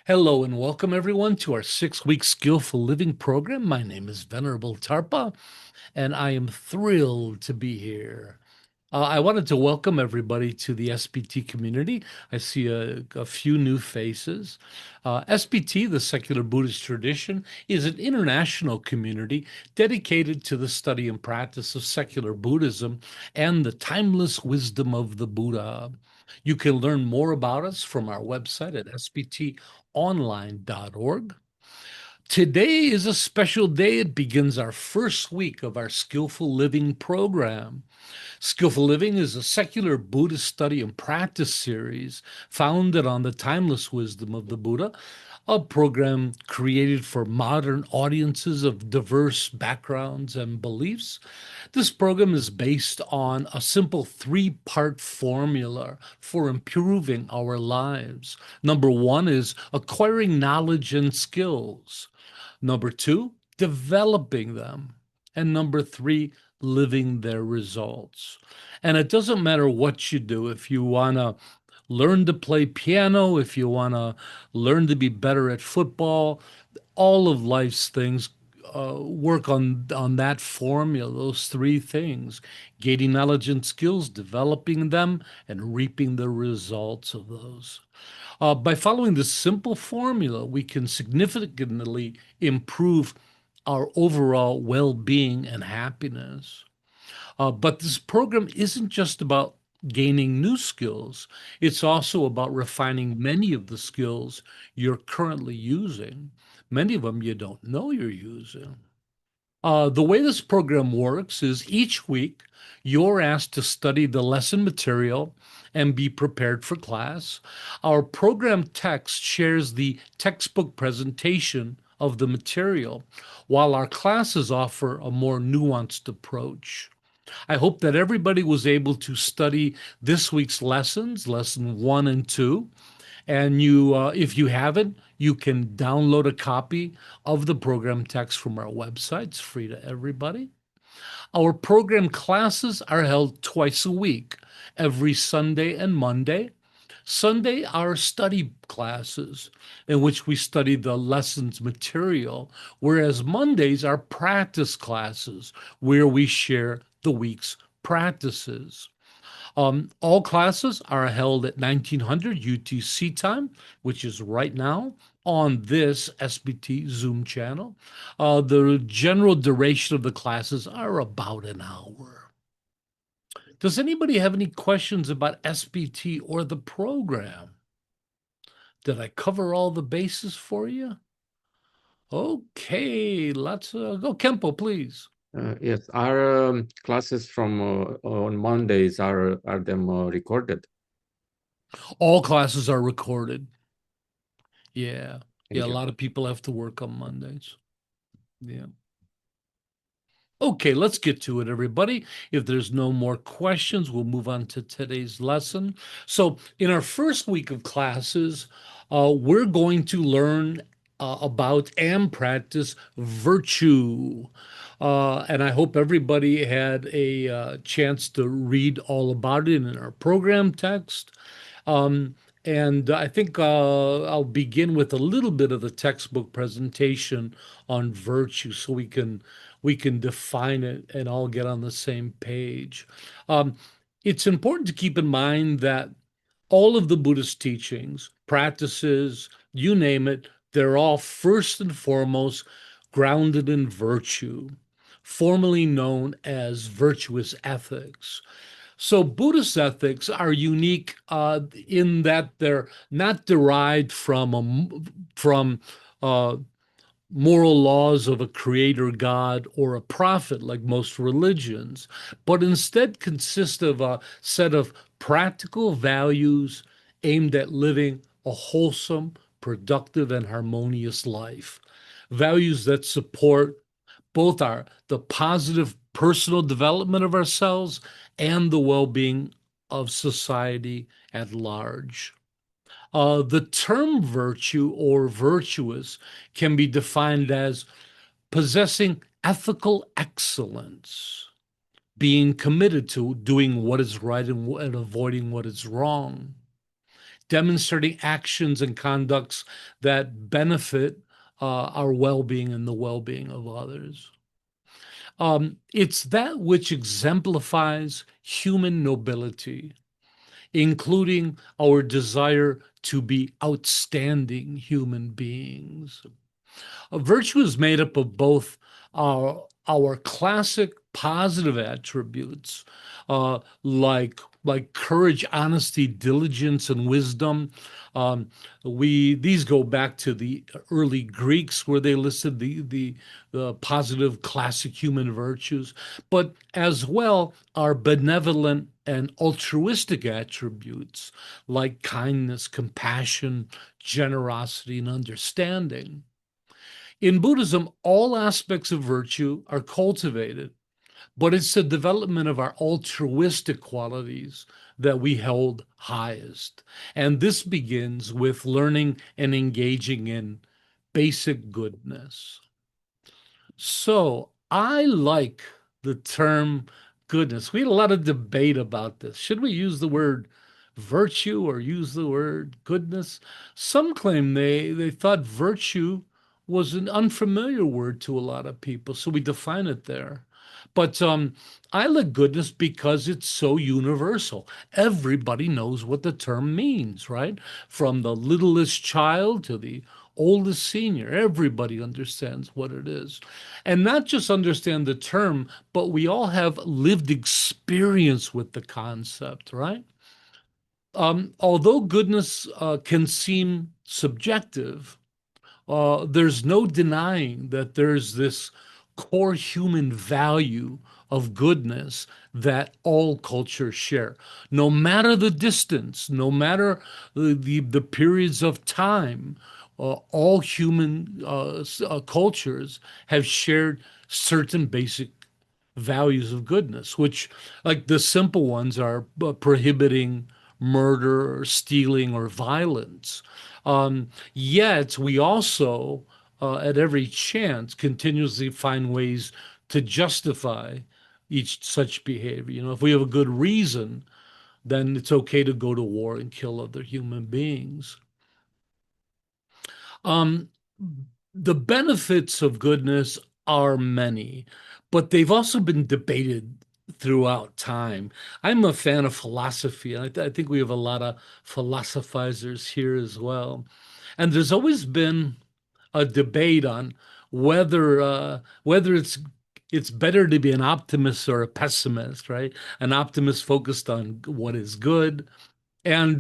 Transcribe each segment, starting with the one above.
Hello and welcome everyone to our 6-week Skillful Living program. My name is Venerable Tarpa, and I am thrilled to be here. I wanted to welcome everybody to the SBT community. I see a few new faces. SBT, the Secular Buddhist Tradition, is an international community dedicated to the study and practice of secular Buddhism and the timeless wisdom of the Buddha. You can learn more about us from our website at sbtonline.org. Today is a special day. It begins our first week of our Skillful Living program. Skillful Living is a secular Buddhist study and practice series founded on the timeless wisdom of the Buddha, a program created for modern audiences of diverse backgrounds and beliefs. This program is based on a simple three-part formula for improving our lives. Number one is acquiring knowledge and skills. Number two, developing them. And number three, living their results. And it doesn't matter what you do. If you want to learn to play piano, if you want to learn to be better at football, all of life's things work on that formula, those three things: gaining knowledge and skills, developing them, and reaping the results of those. By following this simple formula, we can significantly improve our overall well-being and happiness. But this program isn't just about gaining new skills. It's also about refining many of the skills you're currently using. Many of them you don't know you're using. The way this program works is each week you're asked to study the lesson material and be prepared for class. Our program text shares the textbook presentation of the material, while our classes offer a more nuanced approach. I hope that everybody was able to study this week's lessons, lesson 1 and 2. And if you haven't, you can download a copy of the program text from our website. It's free to everybody. Our program classes are held twice a week, every Sunday and Monday. Sunday are study classes in which we study the lessons material, whereas Mondays are practice classes where we share the week's practices. All classes are held at 1900 UTC time, which is right now on this SBT Zoom channel. The general duration of the classes are about an hour. Does anybody have any questions about SBT or the program? Did I cover all the bases for you? Okay, let's go. Kempo, please. Yes, our classes from on Mondays are them recorded? All classes are recorded. Yeah. Yeah, Thank a you. lot of people have to work on Mondays. Yeah. Okay, let's get to it, everybody. If there's no more questions, we'll move on to today's lesson. So, in our first week of classes, we're going to learn about and practice virtue. And I hope everybody had a chance to read all about it in our program text. Um, and I think I'll begin with a little bit of the textbook presentation on virtue so we can define it and all get on the same page. Um, it's important to keep in mind that all of the Buddhist teachings, practices, you name it, they're all first and foremost grounded in virtue, formerly known as virtuous ethics. So Buddhist ethics are unique in that they're not derived from moral laws of a creator God or a prophet like most religions, but instead consist of a set of practical values aimed at living a wholesome, productive, and harmonious life. Values that support both the positive personal development of ourselves and the well-being of society at large. The term virtue or virtuous can be defined as possessing ethical excellence, being committed to doing what is right and avoiding what is wrong, demonstrating actions and conducts that benefit our well-being and the well-being of others. It's that which exemplifies human nobility, including our desire to be outstanding human beings. A virtue is made up of both our classic positive attributes, like courage, honesty, diligence, and wisdom. Um, these go back to the early Greeks, where they listed the positive classic human virtues, but as well our benevolent and altruistic attributes like kindness, compassion, generosity, and understanding. In Buddhism, all aspects of virtue are cultivated, but it's the development of our altruistic qualities that we hold highest. And this begins with learning and engaging in basic goodness. So I like the term goodness. We had a lot of debate about this. Should we use the word virtue or use the word goodness? Some claim they thought virtue was an unfamiliar word to a lot of people, so we define it there. But I like goodness because it's so universal. Everybody knows what the term means, right? From the littlest child to the oldest senior, everybody understands what it is. And not just understand the term, but we all have lived experience with the concept, right? Although goodness can seem subjective, there's no denying that there's this core human value of goodness that all cultures share. No matter the distance, no matter the periods of time, all human cultures have shared certain basic values of goodness, which, like the simple ones, are prohibiting murder or stealing or violence. Yet we also, at every chance, continuously find ways to justify each such behavior. You know, if we have a good reason, then it's okay to go to war and kill other human beings. Um, the benefits of goodness are many, but they've also been debated throughout time. I'm a fan of philosophy, and I think we have a lot of philosophizers here as well. And there's always been a debate on whether it's better to be an optimist or a pessimist, right? An optimist focused on what is good, and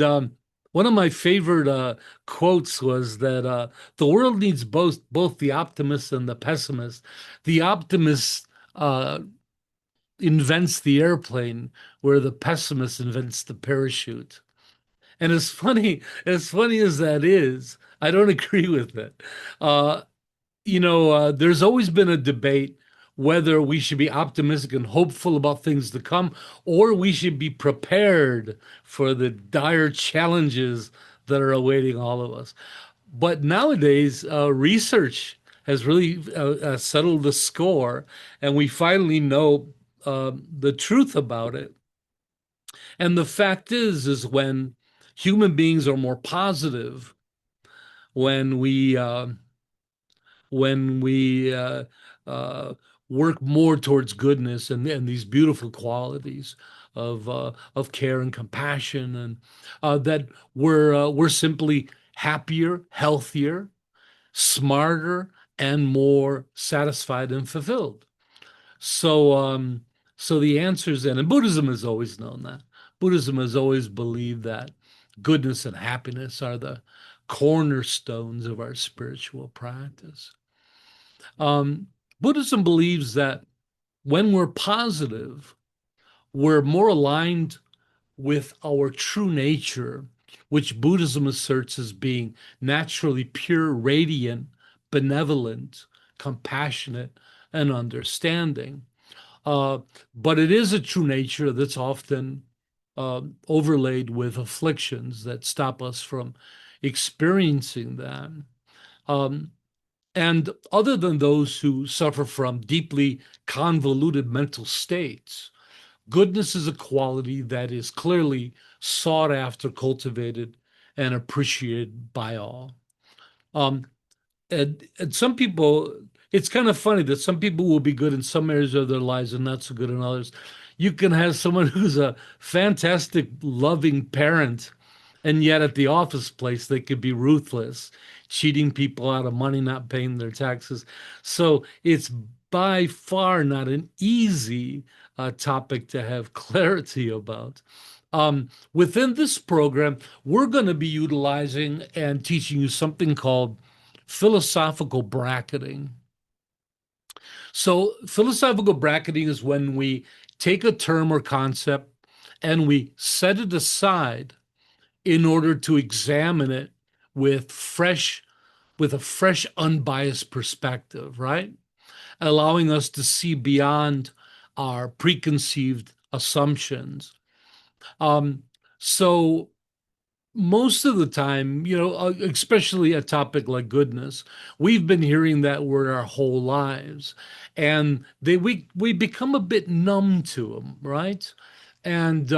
one of my favorite quotes was that the world needs both the optimist and the pessimist. The optimist uh, invents the airplane, where the pessimist invents the parachute. And as funny as that is, I don't agree with it. Uh, there's always been a debate whether we should be optimistic and hopeful about things to come, or we should be prepared for the dire challenges that are awaiting all of us. But nowadays, research has really settled the score, and we finally know the truth about it. And the fact is when human beings are more positive, when we uh, work more towards goodness and these beautiful qualities of care and compassion, and that we're simply happier, healthier, smarter, and more satisfied and fulfilled. So so the answer is then, and Buddhism has always known that. Buddhism has always believed that goodness and happiness are the cornerstones of our spiritual practice. Um, Buddhism believes that when we're positive, we're more aligned with our true nature, which Buddhism asserts as being naturally pure, radiant, benevolent, compassionate, and understanding. Uh, but it is a true nature that's often overlaid with afflictions that stop us from experiencing them. Um, and other than those who suffer from deeply convoluted mental states, goodness is a quality that is clearly sought after, cultivated, and appreciated by all. Um, and some people, it's kind of funny that some people will be good in some areas of their lives and not so good in others. You can have someone who's a fantastic, loving parent, and yet at the office place, they could be ruthless, cheating people out of money, not paying their taxes. So it's by far not an easy topic to have clarity about. Within this program, we're going to be utilizing and teaching you something called philosophical bracketing. So, philosophical bracketing is when we take a term or concept and we set it aside in order to examine it with with a fresh, unbiased perspective, right? Allowing us to see beyond our preconceived assumptions. Um, so most of the time, especially a topic like goodness, we've been hearing that word our whole lives, and we become a bit numb to them, right? And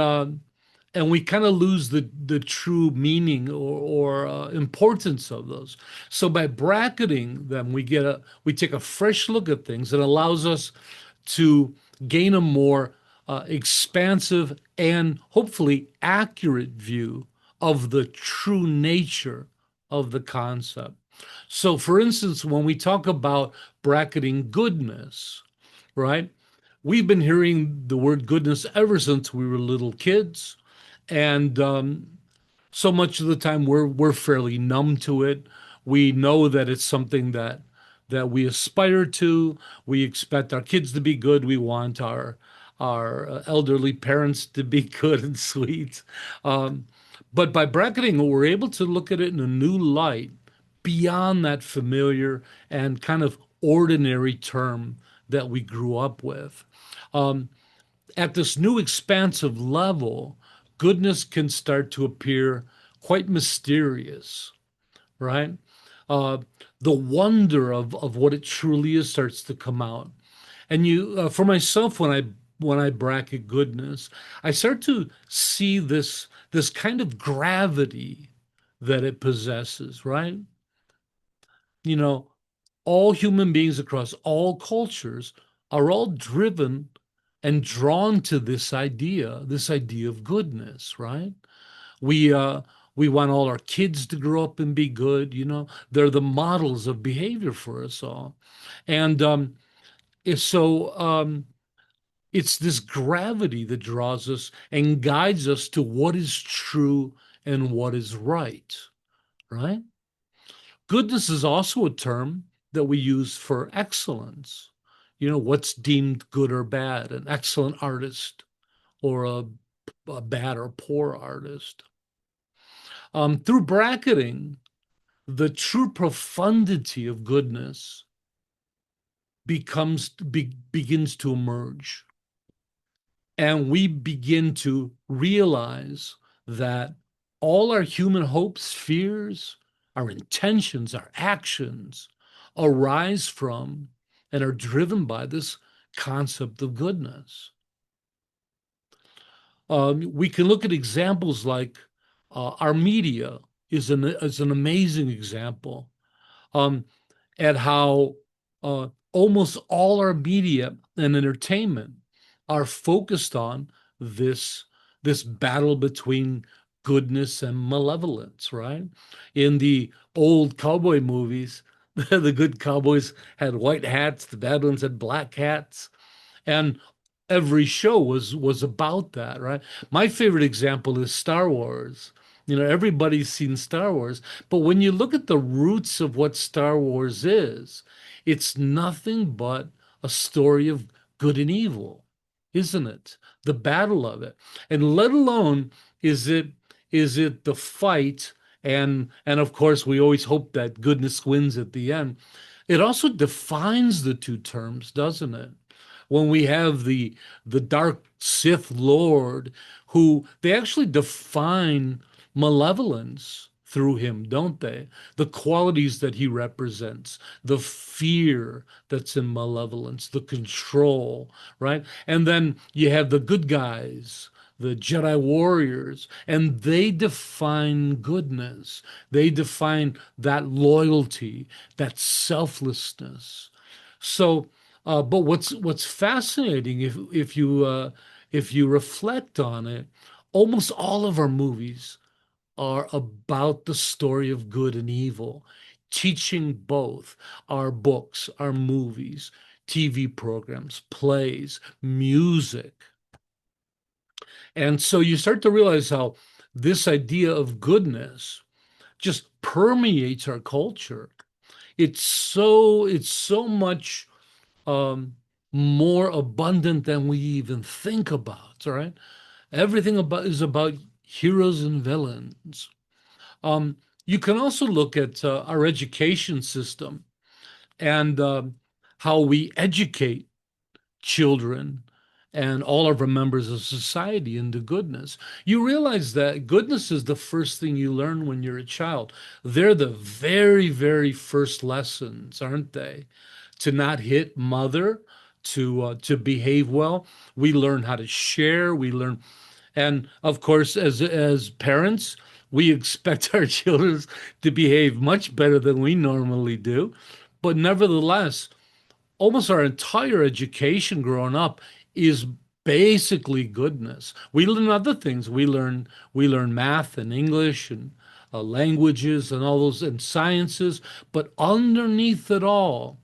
and we kind of lose the true meaning or importance of those. So by bracketing them, we take a fresh look at things. It allows us to gain a more expansive and hopefully accurate view of the true nature of the concept. So, for instance, when we talk about bracketing goodness, right? We've been hearing the word goodness ever since we were little kids. And so much of the time we're fairly numb to it. We know that it's something that we aspire to. We expect our kids to be good. We want our elderly parents to be good and sweet. Um, but by bracketing, we're able to look at it in a new light beyond that familiar and kind of ordinary term that we grew up with. Um, at this new expansive level, goodness can start to appear quite mysterious, right? Uh, the wonder of what it truly is starts to come out. And for myself, when I bracket goodness, I start to see this kind of gravity that it possesses, right? You know, all human beings across all cultures are all driven and drawn to this idea of goodness, right? We uh we want all our kids to grow up and be good, They're the models of behavior for us all. And if so it's this gravity that draws us and guides us to what is true and what is right, right? Goodness is also a term that we use for excellence. What's deemed good or bad, an excellent artist or a bad or poor artist. Through bracketing, the true profundity of goodness begins to emerge. And we begin to realize that all our human hopes, fears, our intentions, our actions arise from and are driven by this concept of goodness. We can look at examples like our media is an amazing example um, at how almost all our media and entertainment are focused on this this battle between goodness and malevolence, right? In the old cowboy movies, the good cowboys had white hats, the bad ones had black hats, and every show was about that, right? My favorite example is Star Wars. Everybody's seen Star Wars, but when you look at the roots of what Star Wars is, it's nothing but a story of good and evil, isn't it? The battle of it. And let alone is it the fight, and of course we always hope that goodness wins at the end. It also defines the two terms, doesn't it? When we have the dark Sith Lord, who they actually define malevolence through him, don't they? The qualities that he represents, the fear that's in malevolence, the control, right? And then you have the good guys, the Jedi warriors, and they define goodness. They define that loyalty, that selflessness. So, but what's fascinating, if you reflect on it, almost all of our movies are about the story of good and evil, teaching both. Our books, our movies, TV programs, plays, music. And so you start to realize how this idea of goodness just permeates our culture. It's so much um, more abundant than we even think about. All right, everything about is about heroes and villains. Um, you can also look at our education system and how we educate children and all of our members of society into goodness. You realize that goodness is the first thing you learn when you're a child. They're the very, very first lessons, aren't they? To not hit mother, to behave well. We learn how to share. We learn, and of course, as parents, we expect our children to behave much better than we normally do. But nevertheless, almost our entire education growing up is basically goodness. We learn other things. We learn math and English and languages and all those and sciences, but underneath it all,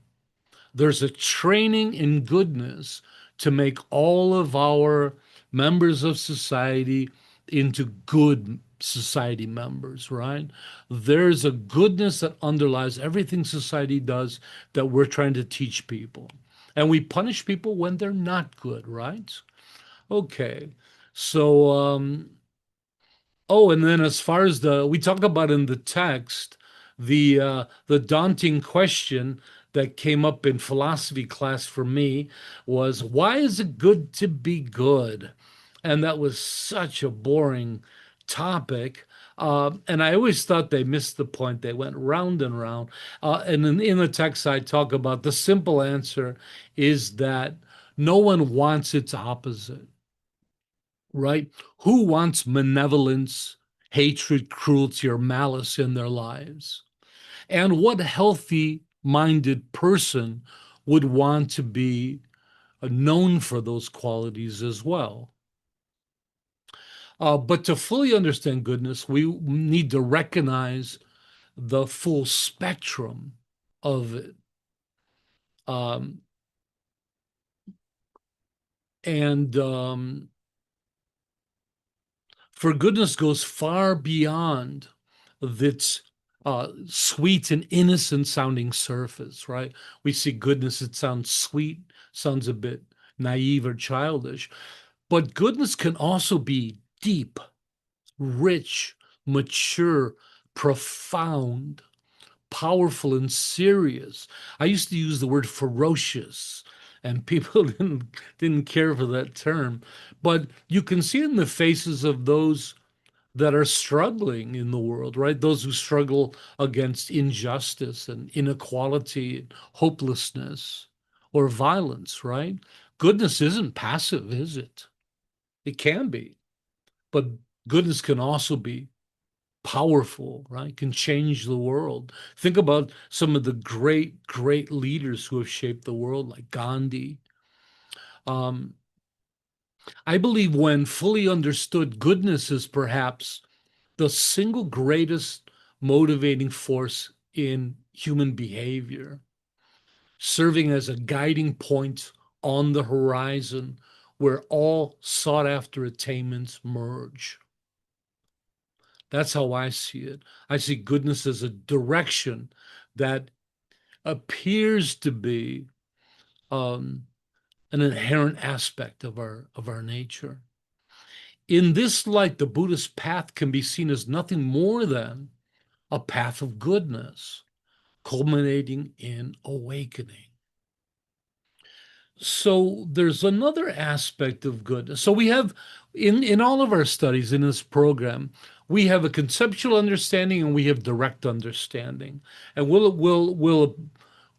there's a training in goodness to make all of our members of society into good society members, right? There's a goodness that underlies everything society does that we're trying to teach people. And we punish people when they're not good, right? Okay. So, oh, and then as far as we talk about in the text, the daunting question that came up in philosophy class for me was, why is it good to be good? And that was such a boring topic. And I always thought they missed the point. They went round and round. And in the text, I talk about the simple answer is that no one wants its opposite, right? Who wants malevolence, hatred, cruelty, or malice in their lives? And what healthy minded person would want to be known for those qualities as well? But to fully understand goodness, we need to recognize the full spectrum of it. Um, and For goodness goes far beyond its sweet and innocent sounding surface, right? We see goodness, it sounds sweet, sounds a bit naive or childish, but goodness can also be deep, rich, mature, profound, powerful, and serious. I used to use the word ferocious, and people didn't care for that term, but you can see it in the faces of those that are struggling in the world, right? Those who struggle against injustice and inequality, and hopelessness, or violence, right? Goodness isn't passive, is it? It can be, but goodness can also be powerful, right? Can change the world. Think about some of the great, great leaders who have shaped the world, like Gandhi. Um, I believe when fully understood, goodness is perhaps the single greatest motivating force in human behavior, serving as a guiding point on the horizon where all sought after attainments merge. That's how I see it. I see goodness as a direction that appears to be um, an inherent aspect of our nature. In this light, the Buddhist path can be seen as nothing more than a path of goodness, culminating in awakening. So there's another aspect of goodness. So we have in all of our studies in this program, we have a conceptual understanding and we have direct understanding. And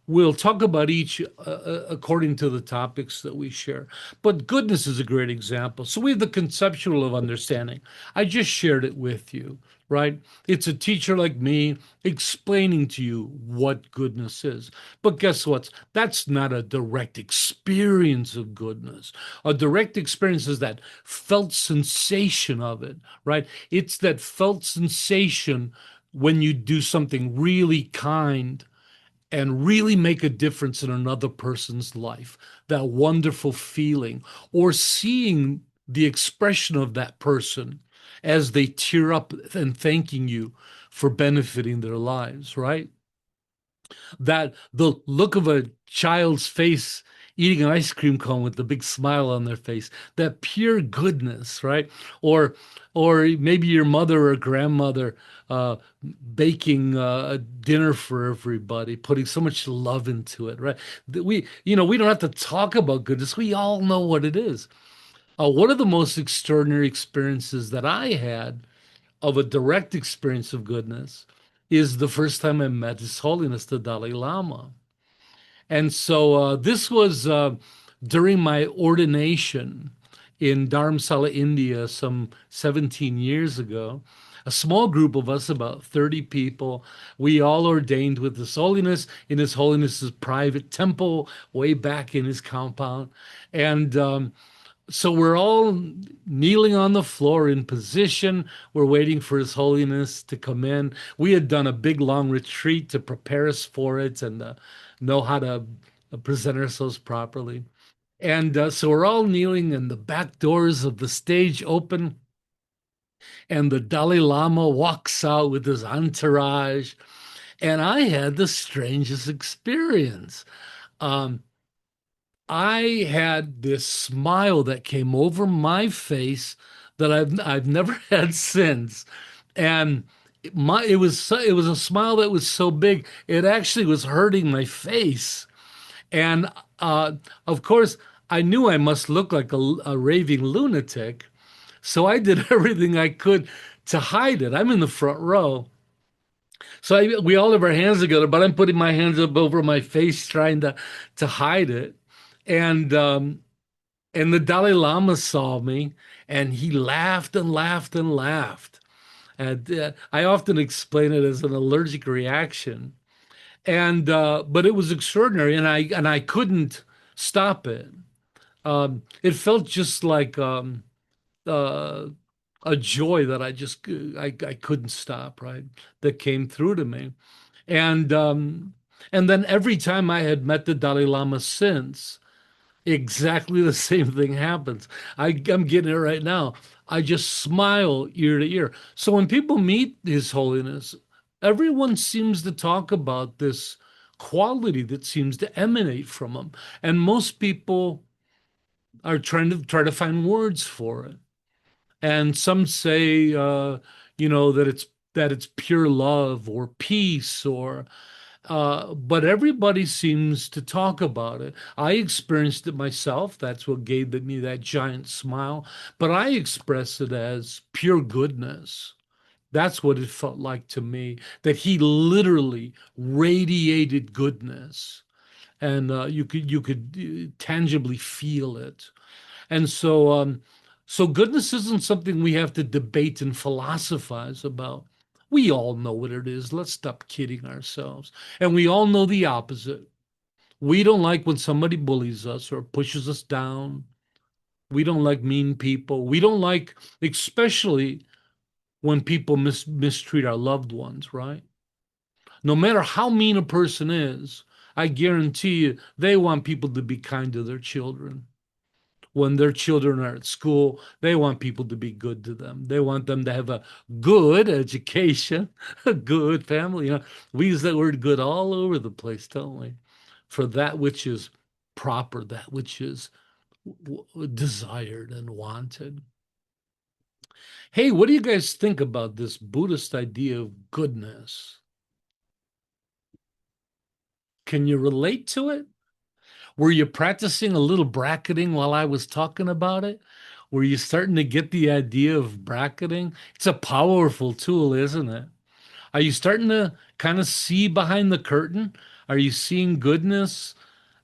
We'll talk about each according to the topics that we share. But goodness is a great example. So we have the conceptual of understanding. I just shared it with you, right? It's a teacher like me explaining to you what goodness is. But guess what? That's not a direct experience of goodness. A direct experience is that felt sensation of it, right? It's that felt sensation when you do something really kind and really make a difference in another person's life, that wonderful feeling, or seeing the expression of that person as they tear up and thanking you for benefiting their lives, right? That the look of a child's face eating an ice cream cone with a big smile on their face, that pure goodness, right? or or maybe your mother or grandmother uh, baking a dinner for everybody, putting so much love into it, right? We don't have to talk about goodness, we all know what it is. One of the most extraordinary experiences that I had of a direct experience of goodness is the first time I met His Holiness the Dalai Lama. And so this was during my ordination in Dharamsala, India, some 17 years ago. A small group of us, about 30 people, we all ordained with His Holiness in His Holiness's private temple way back in his compound. And so we're all kneeling on the floor in position. We're waiting for His Holiness to come in. We had done a big long retreat to prepare us for it and know how to present ourselves properly. And so we're all kneeling, and the back doors of the stage open, and the Dalai Lama walks out with his entourage. And I had the strangest experience. Um, I had this smile that came over my face that I've never had since, and it was a smile that was so big it actually was hurting my face, and uh, of course I knew I must look like a raving lunatic, so I did everything I could to hide it. I'm in the front row, so we all have our hands together, but I'm putting my hands up over my face trying to hide it, and and the Dalai Lama saw me and he laughed and laughed and laughed. And I often explain it as an allergic reaction. And but it was extraordinary, and I couldn't stop it. It felt just like uh, a joy that I couldn't stop, right? That came through to me. And and then every time I had met the Dalai Lama since, exactly the same thing happens. I'm getting it right now. I just smile ear to ear. So when people meet His Holiness, everyone seems to talk about this quality that seems to emanate from him. And most people are try to find words for it. And some say, that it's pure love or peace or but everybody seems to talk about it. I experienced it myself. That's what gave me that giant smile. But I express it as pure goodness. That's what it felt like to me, that he literally radiated goodness. And you could tangibly feel it. And so goodness isn't something we have to debate and philosophize about. We all know what it is. Let's stop kidding ourselves. And we all know the opposite. We don't like when somebody bullies us or pushes us down. We don't like mean people. We don't like, especially when people mistreat our loved ones, right? No matter how mean a person is, I guarantee you they want people to be kind to their children. When their children are at school, they want people to be good to them. They want them to have a good education, a good family. We use that word good all over the place, don't we? For that which is proper, that which is desired and wanted. Hey, what do you guys think about this Buddhist idea of goodness? Can you relate to it? Were you practicing a little bracketing while I was talking about it? Were you starting to get the idea of bracketing? It's a powerful tool, isn't it? Are you starting to kind of see behind the curtain? Are you seeing goodness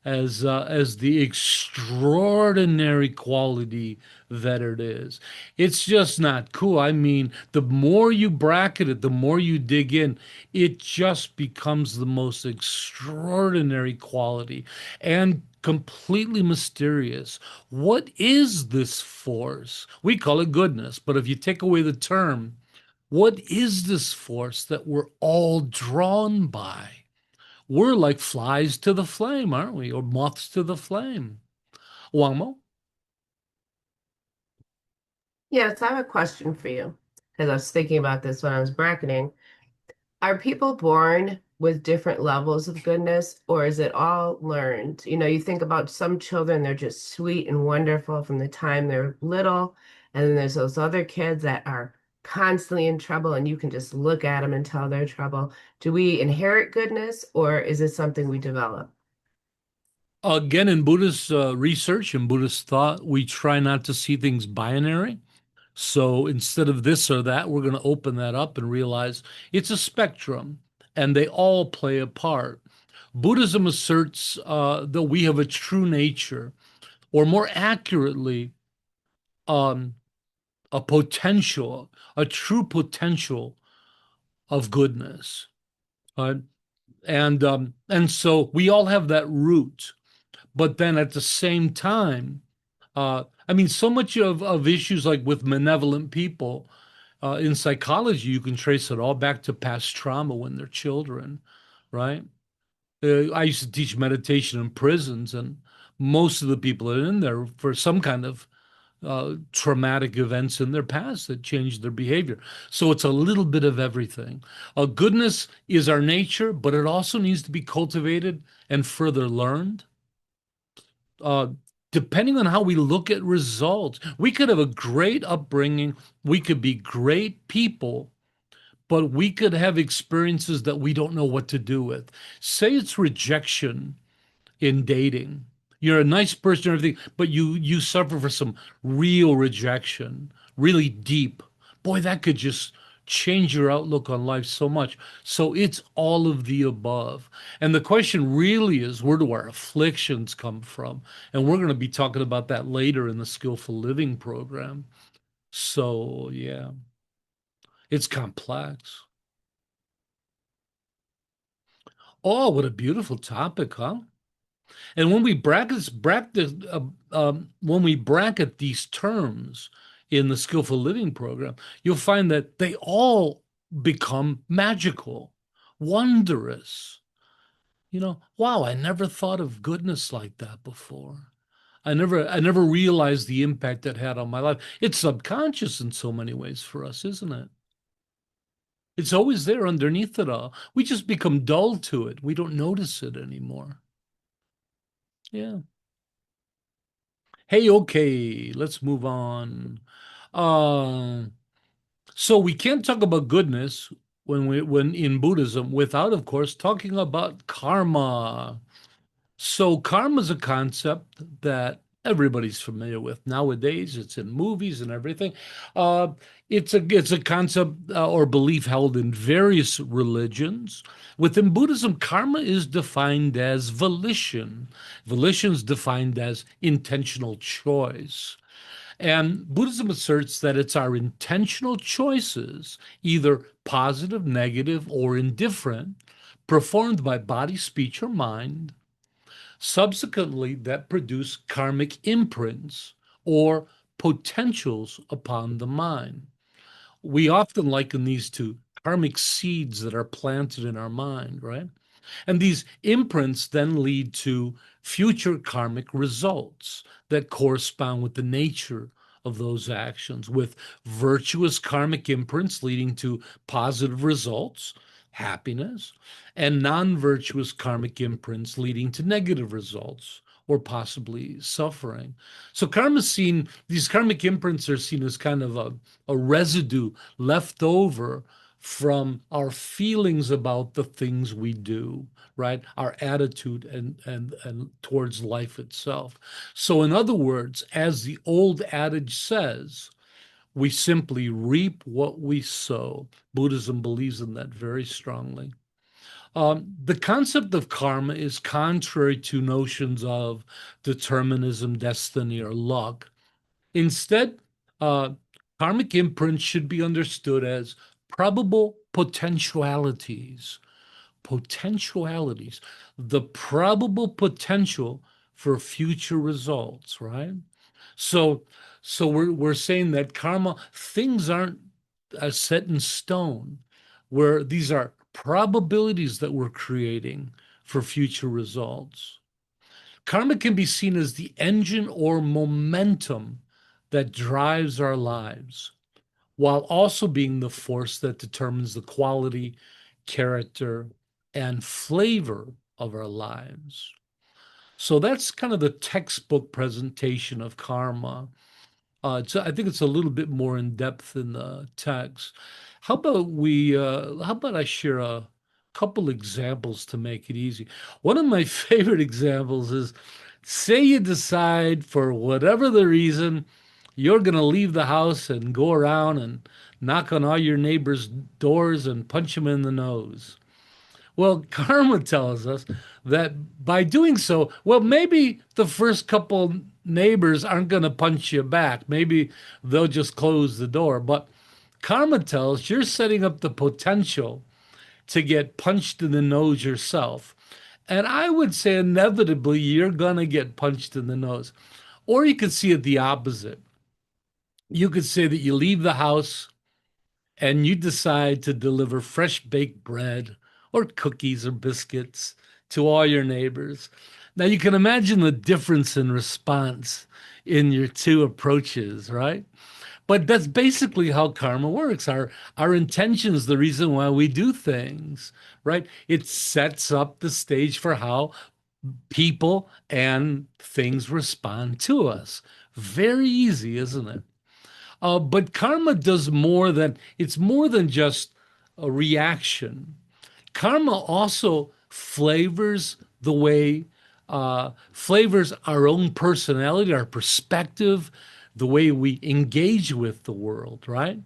as the extraordinary quality that it is? It's just not cool. I mean, the more you bracket it, the more you dig in, it just becomes the most extraordinary quality and completely mysterious. What is this force? We call it goodness, but if you take away the term, what is this force that we're all drawn by? We're like flies to the flame, aren't we? Or moths to the flame. Wangmo? Yes, I have a question for you because I was thinking about this when I was bracketing. Are people born with different levels of goodness, or is it all learned? You know, you think about some children, they're just sweet and wonderful from the time they're little, and then there's those other kids that are constantly in trouble, and you can just look at them and tell they're trouble. Do we inherit goodness, or is it something we develop? Again, in Buddhist research and Buddhist thought, we try not to see things binary. So instead of this or that, we're going to open that up and realize it's a spectrum and they all play a part. Buddhism asserts that we have a true nature, or more accurately, um, a potential, a true potential of goodness. Uh, and so we all have that root, but then at the same time, I mean, so much of issues like with malevolent people in psychology, you can trace it all back to past trauma when they're children, right? I used to teach meditation in prisons, and most of the people are in there for some kind of traumatic events in their past that changed their behavior. So it's a little bit of everything. Goodness is our nature, but it also needs to be cultivated and further learned. Uh, Depending on how we look at results, we could have a great upbringing, we could be great people, but we could have experiences that we don't know what to do with. Say it's rejection in dating. You're a nice person and everything, but you suffer for some real rejection, really deep. Boy, that could just change your outlook on life so much. So it's all of the above. And the question really is, where do our afflictions come from? And we're going to be talking about that later in the Skillful Living program. So yeah, it's complex. Oh, what a beautiful topic, huh? And when we when we bracket these terms in the Skillful Living program, you'll find that they all become magical, wondrous. You know, wow, I never thought of goodness like that before. I never realized the impact it had on my life. It's subconscious in so many ways for us, isn't it? It's always there underneath it all. We just become dull to it. We don't notice it anymore. Yeah. Hey, okay, let's move on. Uh, so we can't talk about goodness when in Buddhism without, of course, talking about karma. So karma is a concept that everybody's familiar with nowadays. It's in movies and everything. Uh, it's a concept or belief held in various religions. Within Buddhism, karma is defined as volition. Volition is defined as intentional choice. And Buddhism asserts that it's our intentional choices, either positive, negative, or indifferent, performed by body, speech, or mind, subsequently that produce karmic imprints or potentials upon the mind. We often liken these to karmic seeds that are planted in our mind, right? And these imprints then lead to future karmic results that correspond with the nature of those actions, with virtuous karmic imprints leading to positive results, happiness, and non virtuous karmic imprints leading to negative results or possibly suffering. So karma is seen, these karmic imprints are seen as kind of a residue left over from our feelings about the things we do, right? Our attitude and towards life itself. So in other words, as the old adage says, we simply reap what we sow. Buddhism believes in that very strongly. The concept of karma is contrary to notions of determinism, destiny, or luck. Instead, uh, karmic imprints should be understood as probable potentialities. Potentialities, the probable potential for future results, right? So, so we're saying that karma, things aren't set in stone, where these are probabilities that we're creating for future results. Karma can be seen as the engine or momentum that drives our lives, while also being the force that determines the quality, character, and flavor of our lives. So that's kind of the textbook presentation of karma. I think it's a little bit more in depth in the text. How about I share a couple examples to make it easy? One of my favorite examples is, say you decide for whatever the reason, you're going to leave the house and go around and knock on all your neighbors' doors and punch them in the nose. Well, karma tells us that by doing so, well, maybe the first couple neighbors aren't going to punch you back. Maybe they'll just close the door. But karma tells you're setting up the potential to get punched in the nose yourself. And I would say inevitably you're going to get punched in the nose. Or you could see it the opposite. You could say that you leave the house and you decide to deliver fresh baked bread or cookies or biscuits to all your neighbors. Now you can imagine the difference in response in your two approaches, right? But that's basically how karma works. Our intention is the reason why we do things, right? It sets up the stage for how people and things respond to us. Very easy, isn't it? But karma does more than, it's more than just a reaction. Karma also flavors the way, flavors our own personality, our perspective, the way we engage with the world, right?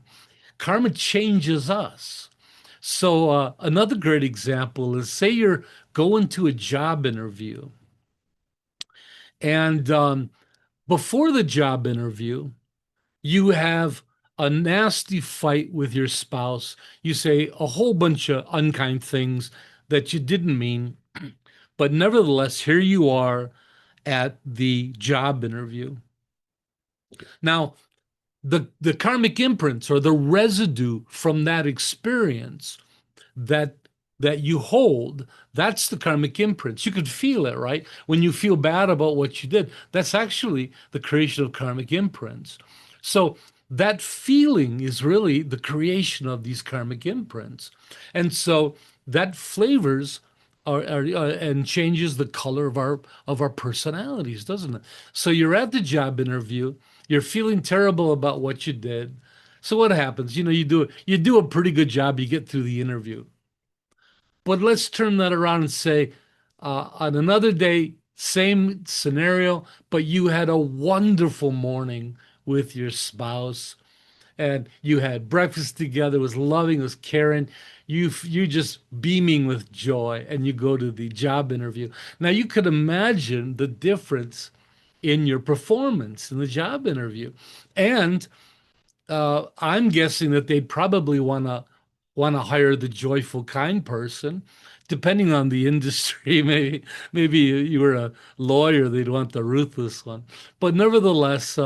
Karma changes us. So, another great example is, say you're going to a job interview, and before the job interview, you have a nasty fight with your spouse. You say a whole bunch of unkind things that you didn't mean, but nevertheless, here you are at the job interview. Now, the karmic imprints or the residue from that experience that that you hold, that's the karmic imprints. You could feel it, right? When you feel bad about what you did, that's actually the creation of karmic imprints. So that feeling is really the creation of these karmic imprints. And so that flavors and changes the color of our personalities, doesn't it? So you're at the job interview, you're feeling terrible about what you did. So what happens? You do a pretty good job, you get through the interview. But let's turn that around and say, on another day, same scenario, but you had a wonderful morning with your spouse and you had breakfast together, it was loving, it was caring. You just beaming with joy, and you go to the job interview. Now you could imagine the difference in your performance in the job interview. And I'm guessing that they'd probably want to hire the joyful, kind person, depending on the industry. Maybe you were a lawyer, they'd want the ruthless one. But nevertheless,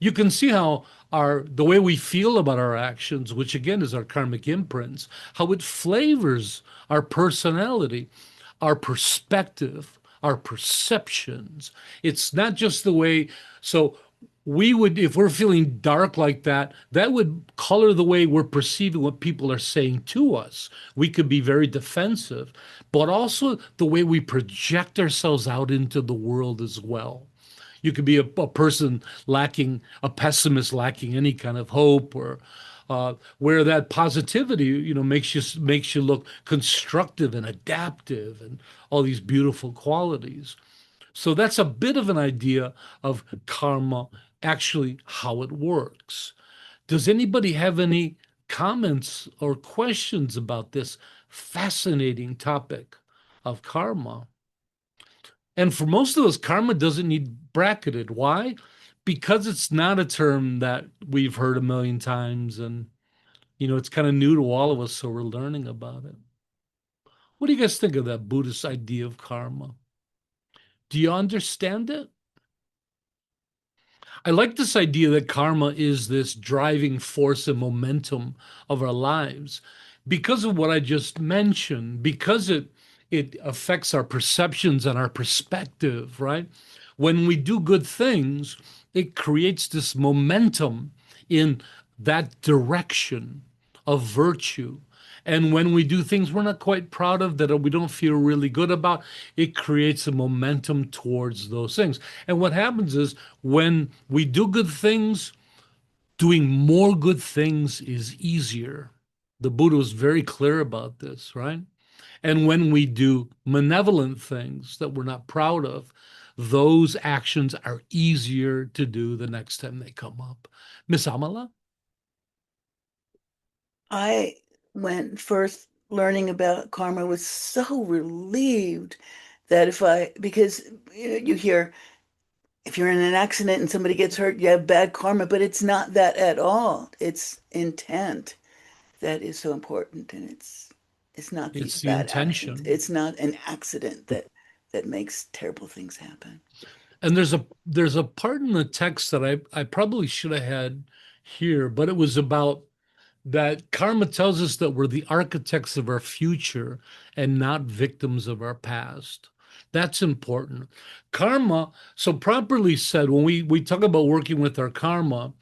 you can see how the way we feel about our actions, which again is our karmic imprints, how it flavors our personality, our perspective, our perceptions. It's not just the way. So we would, if we're feeling dark like that, that would color the way we're perceiving what people are saying to us. We could be very defensive, but also the way we project ourselves out into the world as well. You could be a person lacking, a pessimist lacking any kind of hope, or where that positivity, makes you look constructive and adaptive and all these beautiful qualities. So that's a bit of an idea of karma, actually how it works. Does anybody have any comments or questions about this fascinating topic of karma. And for most of us, karma doesn't need bracketed. Why? Because it's not a term that we've heard a million times, and it's kind of new to all of us, so we're learning about it. What do you guys think of that Buddhist idea of karma? Do you understand it? I like this idea that karma is this driving force and momentum of our lives because of what I just mentioned, because it affects our perceptions and our perspective, right? When we do good things, it creates this momentum in that direction of virtue. And when we do things we're not quite proud of, that we don't feel really good about, it creates a momentum towards those things. And what happens is when we do good things, doing more good things is easier. The Buddha was very clear about this, right? And when we do malevolent things that we're not proud of, those actions are easier to do the next time they come up. Miss Amala? I when first learning about karma was so relieved that because you hear if you're in an accident and somebody gets hurt, you have bad karma, but it's not that at all. It's intent that is so important, and it's not these It's the bad actions. intention. It's not an accident that makes terrible things happen. And there's a part in the text that I probably should have had here, but it was about that karma tells us that we're the architects of our future and not victims of our past. That's important. Karma, so properly said, when we talk about working with our karma,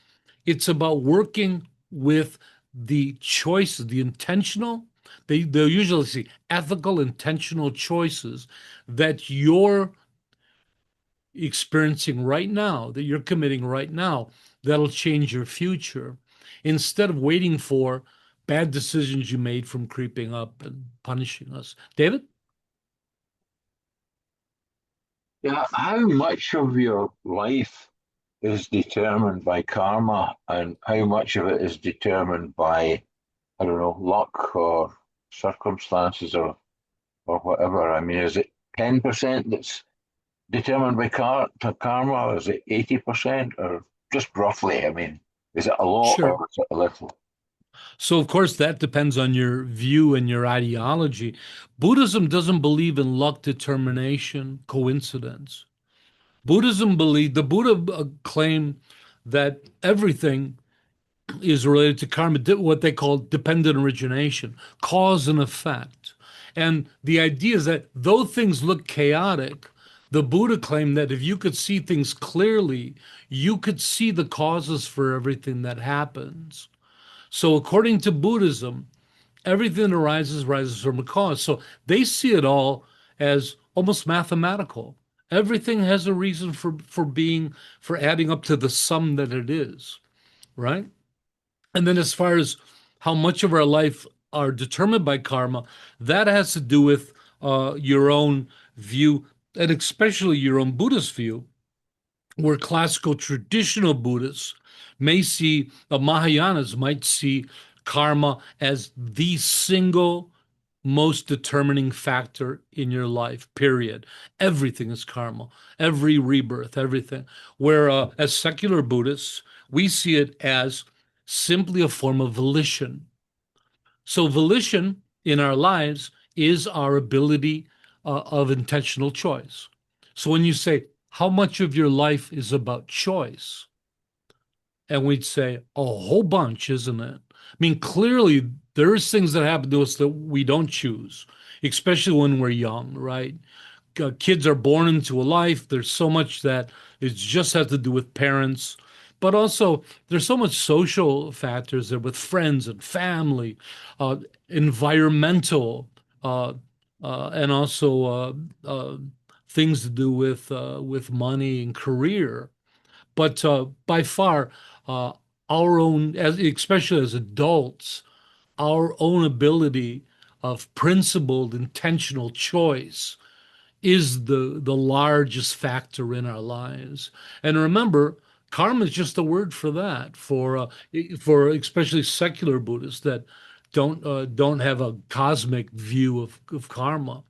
it's about working with the choices, the intentional, they'll usually see ethical, intentional choices that you're experiencing right now, that you're committing right now, that'll change your future instead of waiting for bad decisions you made from creeping up and punishing us. David? Yeah, how much of your life is determined by karma and how much of it is determined by, I don't know, luck or circumstances or whatever? I mean, is it 10% that's determined by karma, or is it 80%, or just roughly? I mean, is it a lot Sure. or is it a little? So, of course, that depends on your view and your ideology. Buddhism doesn't believe in luck, determination, coincidence. The Buddha claimed that everything is related to karma, what they call dependent origination, cause and effect. And the idea is that though things look chaotic, the Buddha claimed that if you could see things clearly, you could see the causes for everything that happens. So, according to Buddhism, everything that rises from a cause. So they see it all as almost mathematical. Everything has a reason for adding up to the sum that it is, right? And then as far as how much of our life are determined by karma, that has to do with your own view, and especially your own Buddhist view, where classical traditional Buddhists may see, the Mahayanas might see karma as the single most determining factor in your life, period. Everything is karma, every rebirth, everything. Where as secular Buddhists, we see it as simply a form of volition. So, volition in our lives is our ability of intentional choice. So, when you say, how much of your life is about choice? And we'd say, a whole bunch, isn't it? I mean, clearly, there's things that happen to us that we don't choose, especially when we're young, right? Kids are born into a life. There's so much that it just has to do with parents, but also there's so much social factors there with friends and family, uh, environmental, and also things to do with money and career. But by far, uh, our own, especially as adults, our own ability of principled, intentional choice is the largest factor in our lives. And remember, karma is just a word for that, for especially secular Buddhists, that don't have a cosmic view of karma.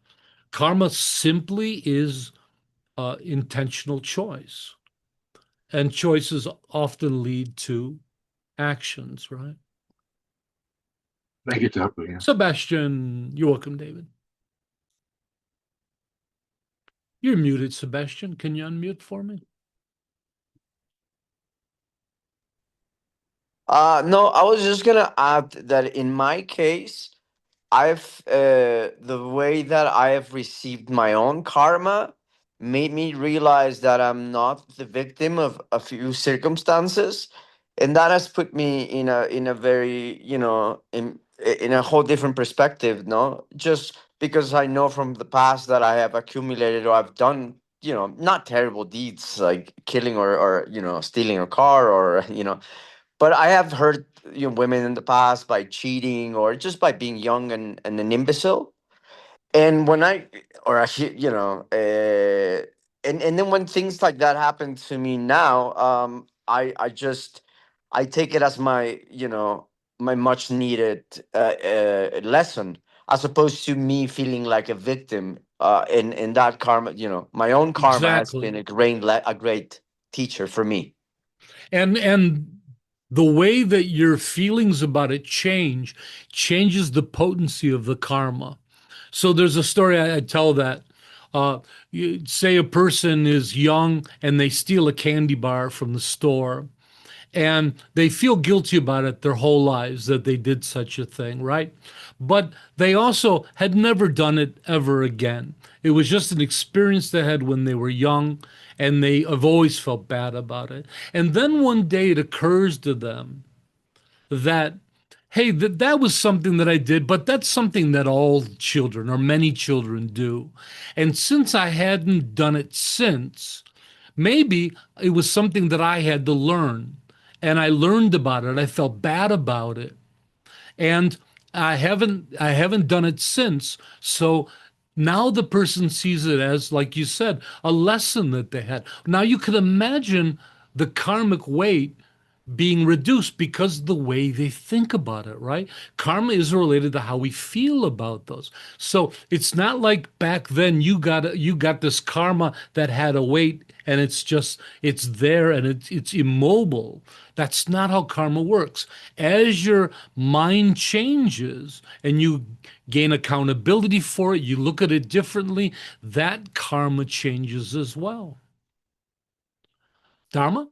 Karma simply is intentional choice, and choices often lead to actions, right? Thank you, Tarpa. Yeah. Sebastian, you're welcome, David. You're muted, Sebastian. Can you unmute for me? No, I was just gonna add that in my case, the way that I have received my own karma made me realize that I'm not the victim of a few circumstances, and that has put me in a very, in a whole different perspective. No, just because I know from the past that I have accumulated or I've done, not terrible deeds like killing or stealing a car or but I have hurt women in the past by cheating or just by being young and an imbecile. And when I or I and then when things like that happen to me now, I take it as my my much needed lesson, as opposed to me feeling like a victim. In that karma, my own karma has been Exactly. a great teacher for me. And the way that your feelings about it changes the potency of the karma. So there's a story I tell that you say a person is young and they steal a candy bar from the store, and they feel guilty about it their whole lives that they did such a thing, right? But they also had never done it ever again. It was just an experience they had when they were young, and they have always felt bad about it. And then one day it occurs to them that, hey, that was something that I did, but that's something that all children or many children do. And since I hadn't done it since, maybe it was something that I had to learn. And I learned about it. I felt bad about it. And I haven't done it since. So now the person sees it as, like you said, a lesson that they had. Now you can imagine the karmic weight being reduced because of the way they think about it, right? Karma is related to how we feel about those. So it's not like back then you got this karma that had a weight and it's there and it's immobile. That's not how karma works. As your mind changes and you gain accountability for it, you look at it differently, that karma changes as well. Dharma?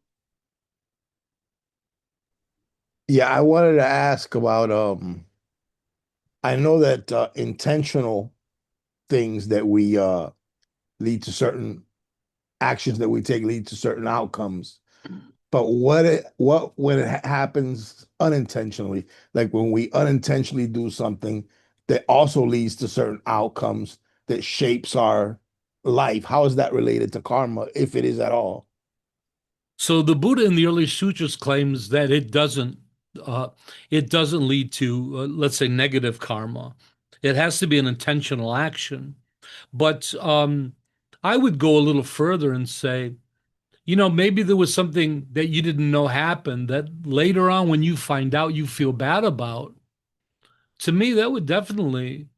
Yeah, I wanted to ask about I know that intentional things that we lead to certain actions that we take lead to certain outcomes. But what when it happens unintentionally, like when we unintentionally do something that also leads to certain outcomes that shapes our life, how is that related to karma, if it is at all? So the Buddha in the early sutras claims that uh, it doesn't lead to, let's say, negative karma. It has to be an intentional action. But I would go a little further and say, maybe there was something that you didn't know happened that later on, when you find out, you feel bad about. To me, that would definitely,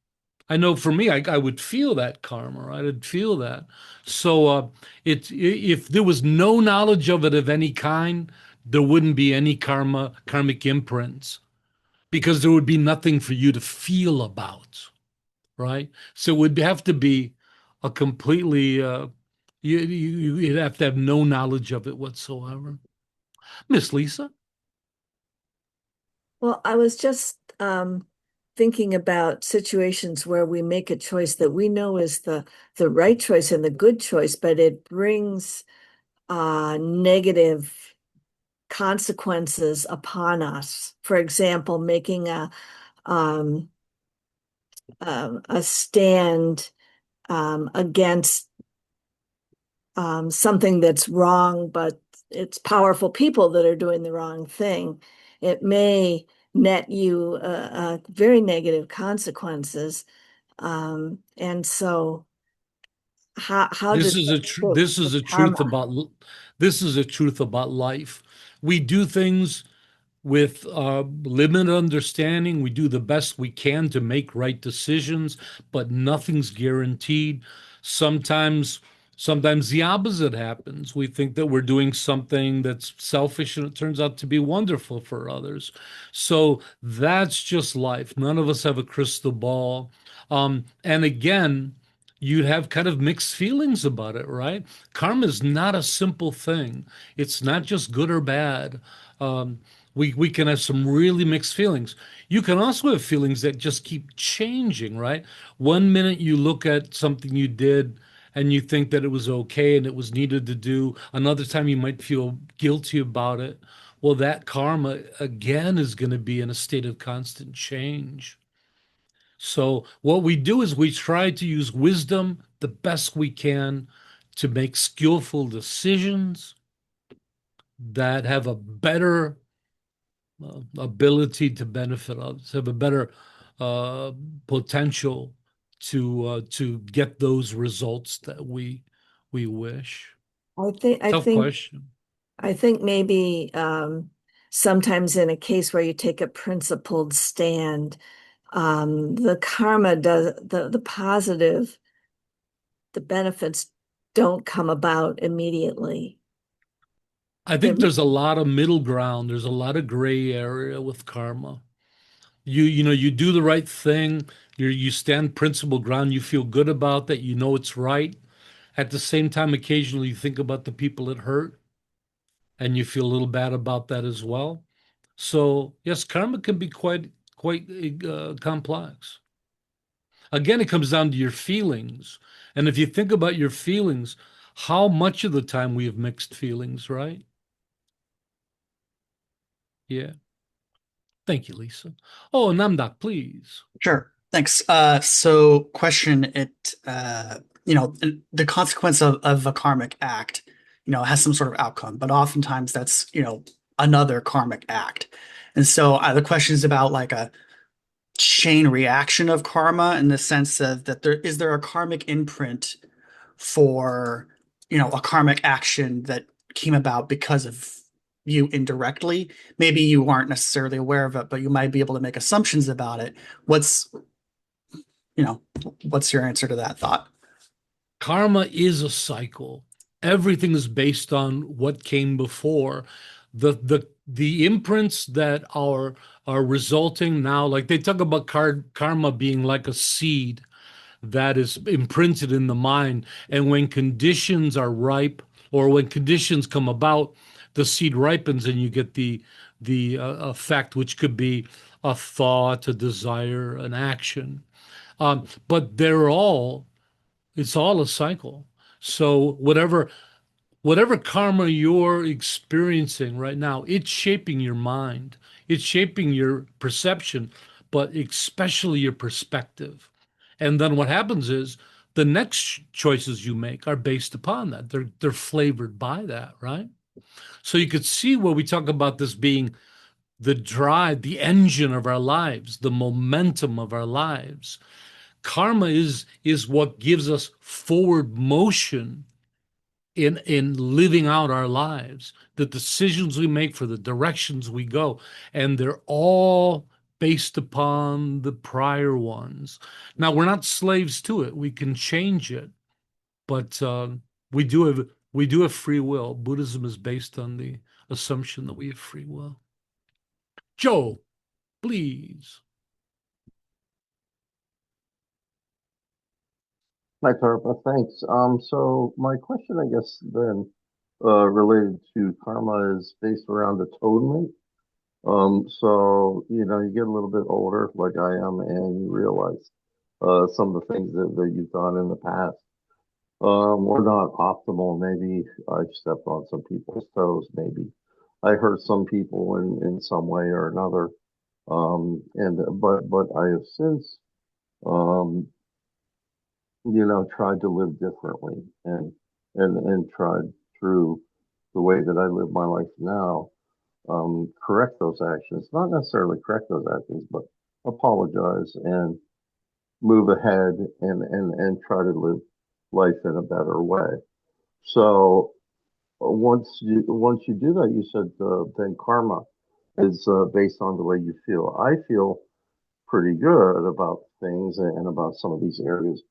I know for me, I would feel that karma, right? I'd feel that. So if there was no knowledge of it of any kind, there wouldn't be any karmic imprints, because there would be nothing for you to feel about, right? So it would have to be a completely, you'd have to have no knowledge of it whatsoever. Miss Lisa? Well, I was just thinking about situations where we make a choice that we know is the right choice and the good choice, but it brings negative consequences upon us. For example, making a stand against something that's wrong, but it's powerful people that are doing the wrong thing. It may net you very negative consequences. And so how This does is that a tr fit this with is a truth karma? about this is a truth about life. We do things with limited understanding. We do the best we can to make right decisions, but nothing's guaranteed. Sometimes, sometimes the opposite happens. We think that we're doing something that's selfish and it turns out to be wonderful for others. So that's just life. None of us have a crystal ball. And again, you have kind of mixed feelings about it, right? Karma is not a simple thing. It's not just good or bad. Um, we can have some really mixed feelings. You can also have feelings that just keep changing, right? One minute you look at something you did and you think that it was okay and it was needed to do. Another time you might feel guilty about it. Well, that karma again is going to be in a state of constant change. So what we do is we try to use wisdom the best we can to make skillful decisions that have a better ability to benefit others, have a better uh, potential to get those results that we wish. I think I Tough think question. I think maybe sometimes in a case where you take a principled stand, the karma does the positive, the benefits don't come about immediately. I think there's a lot of middle ground. There's a lot of gray area with karma. You do the right thing. You stand principled ground. You feel good about that. You know it's right. At the same time, occasionally you think about the people it hurt, and you feel a little bad about that as well. So yes, karma can be quite complex. Again, it comes down to your feelings. And if you think about your feelings, how much of the time we have mixed feelings, right? Yeah. Thank you, Lisa. Oh, Namdak, please. Sure. Thanks. So question the consequence of a karmic act, has some sort of outcome, but oftentimes that's, another karmic act. And so the question is about like a chain reaction of karma in the sense of that there a karmic imprint for, a karmic action that came about because of you indirectly. Maybe you aren't necessarily aware of it, but you might be able to make assumptions about it. What's your answer to that thought? Karma is a cycle. Everything is based on what came before. The imprints that are resulting now, like they talk about karma being like a seed that is imprinted in the mind. And when conditions are ripe, or when conditions come about, the seed ripens and you get the effect, which could be a thought, a desire, an action. But it's all a cycle. So whatever karma you're experiencing right now, it's shaping your mind, it's shaping your perception, but especially your perspective. And then what happens is the next choices you make are based upon that. They're flavored by that, right? So you could see where we talk about this being the drive, the engine of our lives, the momentum of our lives. Karma is what gives us forward motion in living out our lives, the decisions we make for the directions we go, and they're all based upon the prior ones. Now we're not slaves to it; we can change it, but we do have free will. Buddhism is based on the assumption that we have free will. Joe, please. Hi, Tarpa. Thanks. So my question, I guess, then, related to karma is based around atonement. So, you get a little bit older, like I am, and you realize, some of the things that you've done in the past, were not optimal. Maybe I stepped on some people's toes. Maybe I hurt some people in some way or another. But I have since, um, tried to live differently and tried through the way that I live my life now, correct those actions, not necessarily correct those actions, but apologize and move ahead and try to live life in a better way. So once you do that, you said then karma is based on the way you feel. I feel pretty good about things and about some of these areas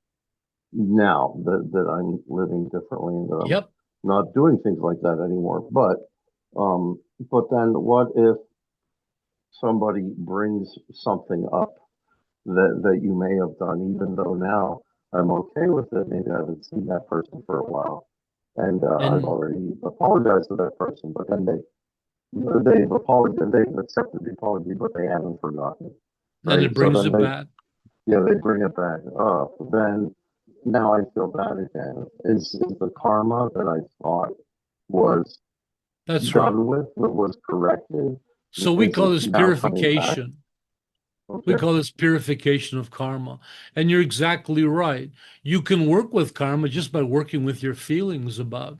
now that I'm living differently and that I'm Yep. not doing things like that anymore. But then what if somebody brings something up that you may have done, even though now I'm okay with it. Maybe I haven't seen that person for a while, and I've And already apologized to that person. But then they've apologized, they've accepted the apology, but they haven't forgotten, then right? it So brings then it back. they bring it back up. Then now I feel bad again. Is the karma that I thought was That's right. done with, that was corrected, So we is call it this now coming back? purification. We Okay. call this purification of karma. And you're exactly right. You can work with karma just by working with your feelings about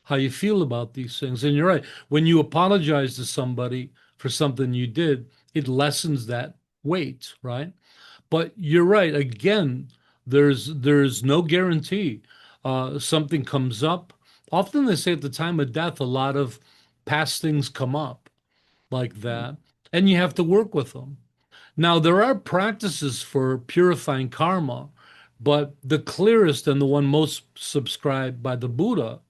how you feel about these things. And you're right. When you apologize to somebody for something you did, it lessens that weight, right? But you're right. Again, there's no guarantee. Something comes up. Often they say at the time of death, a lot of past things come up like that, and you have to work with them. Now, there are practices for purifying karma, but the clearest and the one most subscribed by the Buddha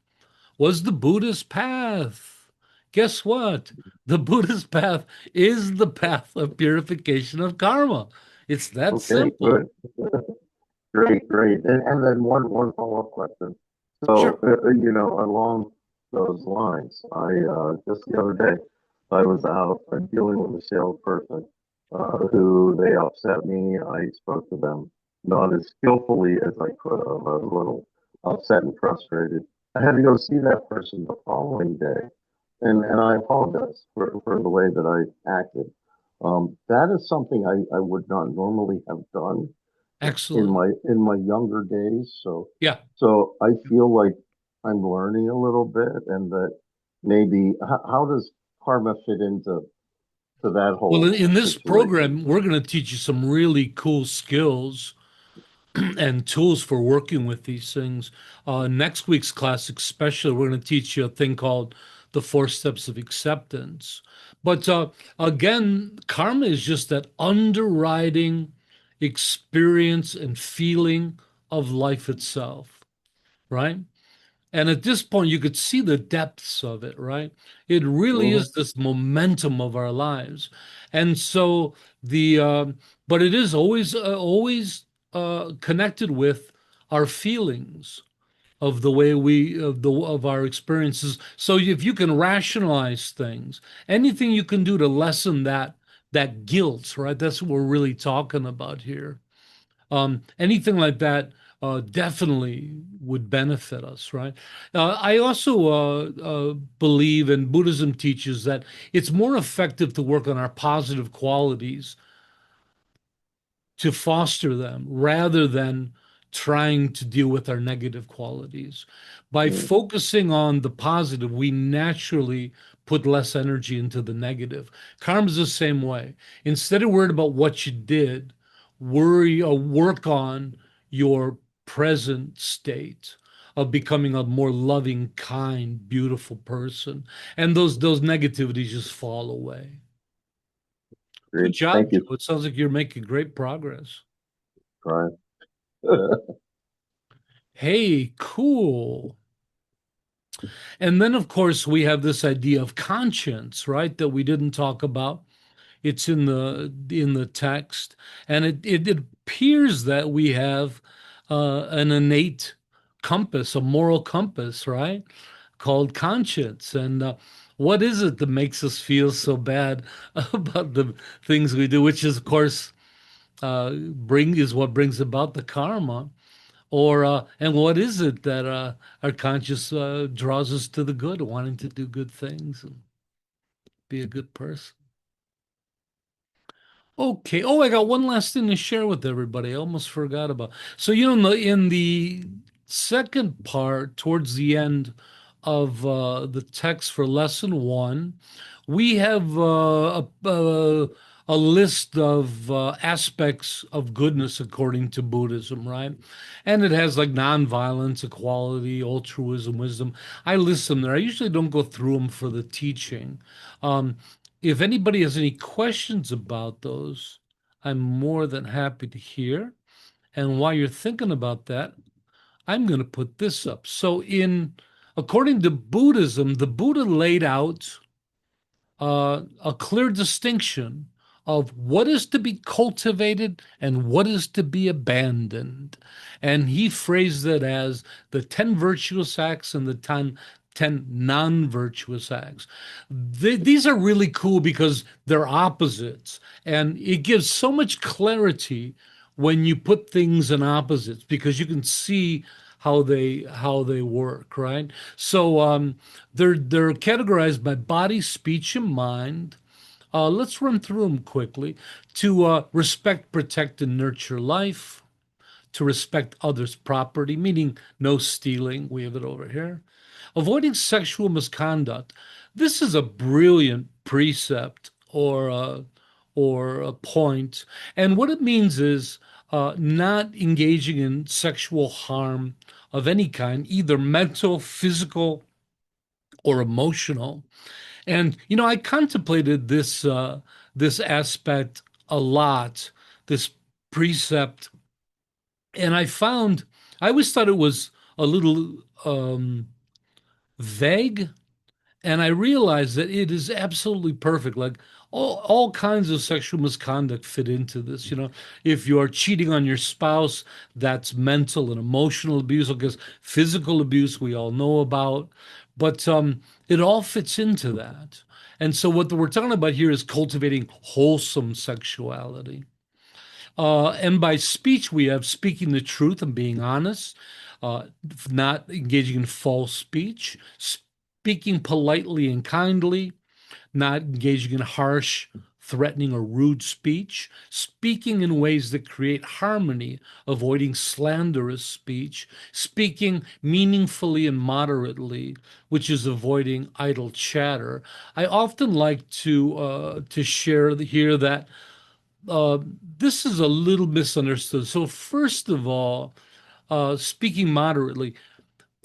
was the Buddhist path. Guess what? The Buddhist path is the path of purification of karma. It's that Okay, simple. good. Great, great. And then one follow-up question. So, Sure. along those lines, I just the other day, I was out dealing with a salesperson who they upset me. I spoke to them not as skillfully as I could have. I was a little upset and frustrated. I had to go see that person the following day, and I apologize for the way that I acted. That is something I would not normally have done Excellent. in my younger days. So Yeah. so I feel like I'm learning a little bit, and that maybe how does karma fit into that Well, whole in this situation? program, we're going to teach you some really cool skills and tools for working with these things. Next week's class, especially, we're going to teach you a thing called the 4 steps of acceptance. But again, karma is just that underwriting experience and feeling of life itself, right? And at this point, you could see the depths of it, right? It really Hmm. is this momentum of our lives. And so but it is always connected with our feelings of the way of our experiences. So if you can rationalize things, anything you can do to lessen that guilt, right? That's what we're really talking about here. Anything like that definitely would benefit us, right? I also believe, and Buddhism teaches that it's more effective to work on our positive qualities to foster them rather than trying to deal with our negative qualities. By focusing on the positive, we naturally put less energy into the negative. Karma's the same way. Instead of worried about what you did, worry or work on your present state of becoming a more loving, kind, beautiful person. And those negativities just fall away. Good Great, thank job, you, Joe. It sounds like you're making great progress. Brian. Hey, cool. And then, of course, we have this idea of conscience, right? That we didn't talk about. It's in the text, and it appears that we have an innate compass, a moral compass, right? Called conscience. And what is it that makes us feel so bad about the things we do? Which is, of course, is what brings about the karma. Or and what is it that our conscious draws us to the good, wanting to do good things and be a good person? Okay. Oh, I got one last thing to share with everybody. I almost forgot about. So, in the second part, towards the end of the text for lesson 1, we have a list of aspects of goodness according to Buddhism, right? And it has like nonviolence, equality, altruism, wisdom. I list them there. I usually don't go through them for the teaching. Um, If anybody has any questions about those, I'm more than happy to hear. And while you're thinking about that, I'm going to put this up. So according to Buddhism, the Buddha laid out a clear distinction of what is to be cultivated and what is to be abandoned. And he phrased it as the 10 virtuous acts and the 10 non-virtuous acts. These are really cool because they're opposites, and it gives so much clarity when you put things in opposites because you can see how they work, right? So they're categorized by body, speech, and mind. Let's run through them quickly. To respect, protect, and nurture life. To respect others' property, meaning no stealing. We have it over here. Avoiding sexual misconduct. This is a brilliant precept or a point. And what it means is not engaging in sexual harm of any kind, either mental, physical, or emotional. And I contemplated this aspect a lot, this precept, and I always thought it was a little vague, and I realized that it is absolutely perfect. Like all kinds of sexual misconduct fit into this. If you are cheating on your spouse, that's mental and emotional abuse, because physical abuse we all know about. But it all fits into that. And so what we're talking about here is cultivating wholesome sexuality. And by speech, we have speaking the truth and being honest, not engaging in false speech, speaking politely and kindly, not engaging in harsh, threatening, or rude speech, speaking in ways that create harmony, avoiding slanderous speech, speaking meaningfully and moderately, which is avoiding idle chatter. I often like to share here that uh, this is a little misunderstood. So, first of all, speaking moderately,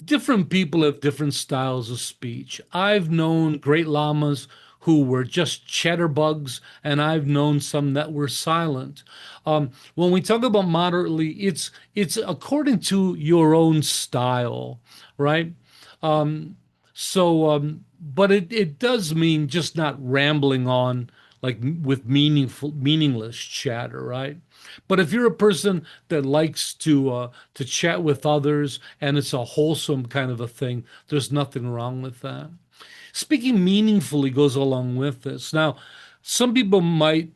different people have different styles of speech. I've known great lamas who were just chatterbugs, and I've known some that were silent. When we talk about moderately, it's according to your own style, right? Um, but it does mean just not rambling on like with meaningless chatter, right? But if you're a person that likes to chat with others and it's a wholesome kind of a thing, there's nothing wrong with that. Speaking meaningfully goes along with this. Now, some people might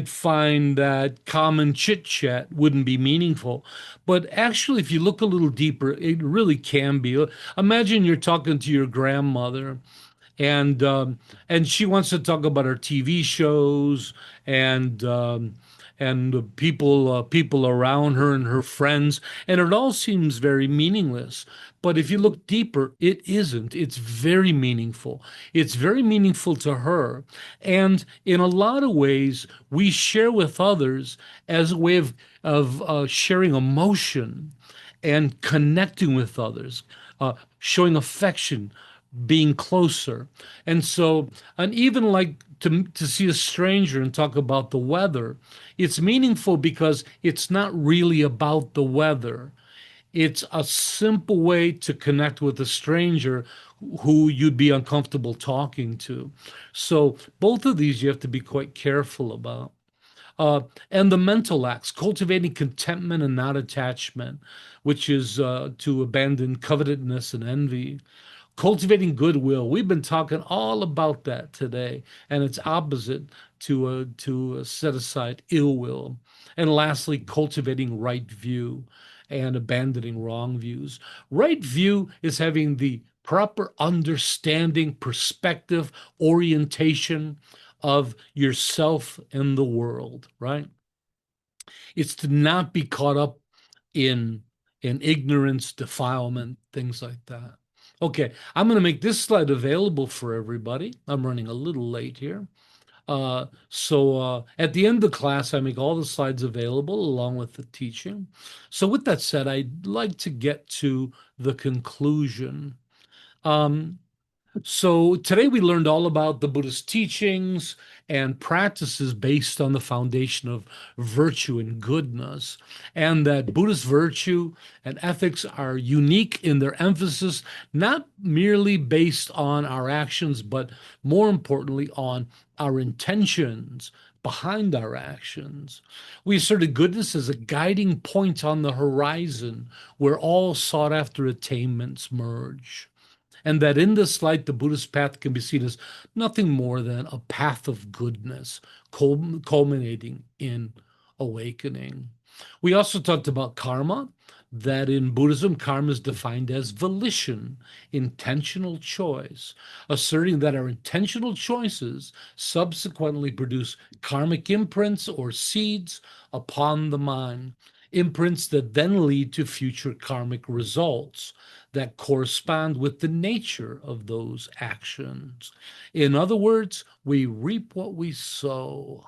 find that common chit chat wouldn't be meaningful, but actually, if you look a little deeper, it really can be. Imagine you're talking to your grandmother, and she wants to talk about her TV shows and the people around her and her friends, and it all seems very meaningless. But if you look deeper, it isn't. It's very meaningful. It's very meaningful to her, and in a lot of ways, we share with others as a way of sharing emotion and connecting with others, showing affection, being closer. And even like to see a stranger and talk about the weather, it's meaningful because it's not really about the weather. It's a simple way to connect with a stranger who you'd be uncomfortable talking to. So both of these you have to be quite careful about. Uh, and the mental acts, cultivating contentment and not attachment, which is to abandon covetousness and envy. Cultivating goodwill. We've been talking all about that today, and it's opposite to set aside ill will. And lastly, cultivating right view and abandoning wrong views. Right view is having the proper understanding, perspective, orientation of yourself and the world, right? It's to not be caught up in ignorance, defilement, things like that. Okay, I'm going to make this slide available for everybody. I'm running a little late here. So at the end of the class, I make all the slides available along with the teaching. So with that said, I'd like to get to the conclusion. Um, So today we learned all about the Buddhist teachings and practices based on the foundation of virtue and goodness, and that Buddhist virtue and ethics are unique in their emphasis, not merely based on our actions, but more importantly on our intentions behind our actions. We asserted goodness as a guiding point on the horizon where all sought after attainments merge, and that in this light, the Buddhist path can be seen as nothing more than a path of goodness, culminating in awakening. We also talked about karma, that in Buddhism, karma is defined as volition, intentional choice, asserting that our intentional choices subsequently produce karmic imprints or seeds upon the mind, imprints that then lead to future karmic results that correspond with the nature of those actions. In other words, we reap what we sow.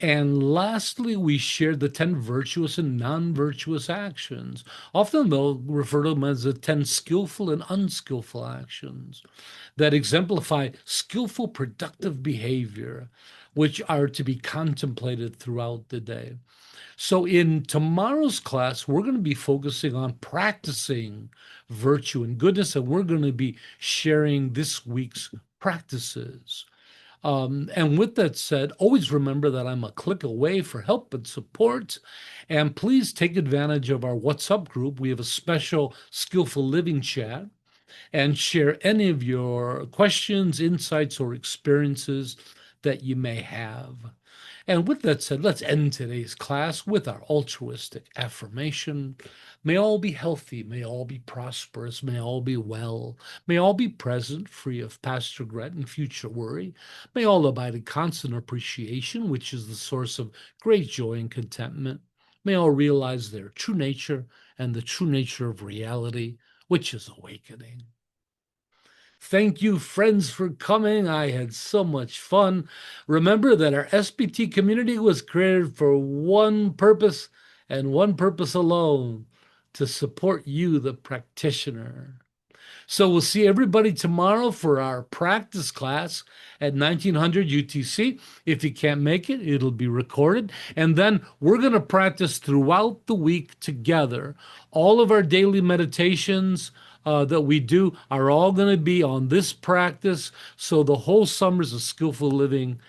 And lastly, we shared the 10 virtuous and non-virtuous actions. Often they'll refer to them as the 10 skillful and unskillful actions that exemplify skillful productive behavior, which are to be contemplated throughout the day. So in tomorrow's class, we're going to be focusing on practicing virtue and goodness, and we're going to be sharing this week's practices. And with that said, always remember that I'm a click away for help and support. And please take advantage of our WhatsApp group. We have a special Skillful Living chat, and share any of your questions, insights, or experiences that you may have. And with that said, let's end today's class with our altruistic affirmation. May all be healthy, may all be prosperous, may all be well, may all be present, free of past regret and future worry. May all abide in constant appreciation, which is the source of great joy and contentment. May all realize their true nature and the true nature of reality, which is awakening. Thank you, friends, for coming. I had so much fun. Remember that our SBT community was created for one purpose and one purpose alone: to support you, the practitioner. So we'll see everybody tomorrow for our practice class at 1900 UTC. If you can't make it, it'll be recorded. And then we're going to practice throughout the week together. All of our daily meditations that we do are all going to be on this practice. So the whole summer is a Skillful Living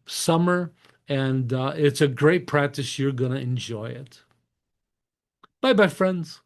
summer, and it's a great practice. You're going to enjoy it. Bye-bye, friends.